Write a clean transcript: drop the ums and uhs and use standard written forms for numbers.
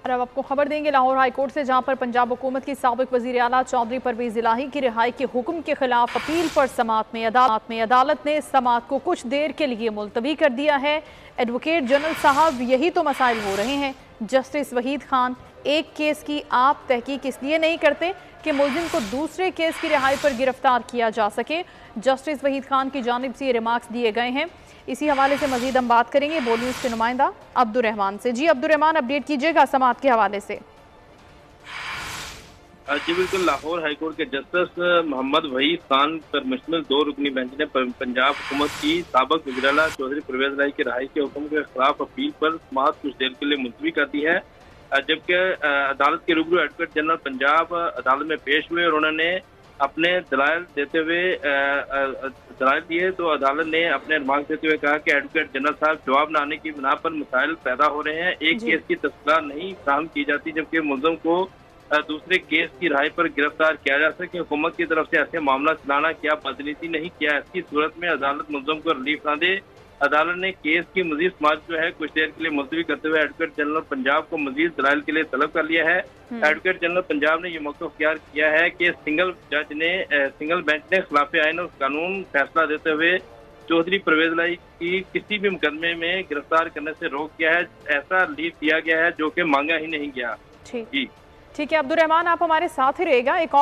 और अब आपको खबर देंगे लाहौर हाई कोर्ट से, जहां पर पंजाब हुकूमत की साबिक वजीर आला चौधरी परवेज इलाही की रिहाई के हुक्म के खिलाफ अपील पर समाअत में अदालत ने समाअत को कुछ देर के लिए मुलतवी कर दिया है। एडवोकेट जनरल साहब, यही तो मसाइल हो रहे हैं। जस्टिस वहीद खान, एक केस की आप तहकीक इसलिए नहीं करते कि मुलजिम को दूसरे केस की रिहाई पर गिरफ्तार किया जा सके। जस्टिस वहीद खान की जानिब से ये रिमार्क्स दिए गए हैं। इसी हवाले से मजीद हम बात करेंगे बोल न्यूज़ के नुमाइंदा अब्दुर्रहमान से। जी अब्दुर्रहमान, अपडेट कीजिएगा समाअत के हवाले से। जी बिल्कुल, लाहौर हाईकोर्ट के जस्टिस मोहम्मद वहीद खान पर मुश्तमिल 2 रुकनी बेंच ने पंजाब हुकूमत की साबिक वज़ीर आला चौधरी परवेज इलाही की रिहाई के हुक्म के खिलाफ अपील पर समाअत कुछ देर के लिए मुलतवी कर दी है। जबकि अदालत के रूबरू एडवोकेट जनरल पंजाब अदालत में पेश हुए और उन्होंने अपने दलाइल देते हुए दलाइल दिए, तो अदालत ने अपने रिमार्क देते हुए कहा कि एडवोकेट जनरल साहब, जवाब न आने की बिना पर मसाइल पैदा हो रहे हैं। एक केस की तफसीलात नहीं फराहम की जाती जबकि मुलज़िम को दूसरे केस की राय पर गिरफ्तार किया जा सके। हुकूमत की तरफ से ऐसे मामला चलाना क्या बदनीति नहीं किया? इसकी सूरत में अदालत मुलज़िम को रिलीफ न दे। अदालत ने केस की मजीद समाअत जो है कुछ देर के लिए मुलतवी करते हुए एडवोकेट जनरल पंजाब को मजीद दलाइल के लिए तलब कर लिया है। एडवोकेट जनरल पंजाब ने यह मौक़िफ़ इख्तियार किया है कि सिंगल बेंच ने खिलाफ आईन और कानून फैसला देते हुए चौधरी परवेज इलाही की किसी भी मुकदमे में गिरफ्तार करने से रोक किया है। ऐसा रिलीफ दिया गया है जो कि मांगा ही नहीं गया। ठीक है अब्दुर्रहमान, आप हमारे साथ ही रहेगा। एक और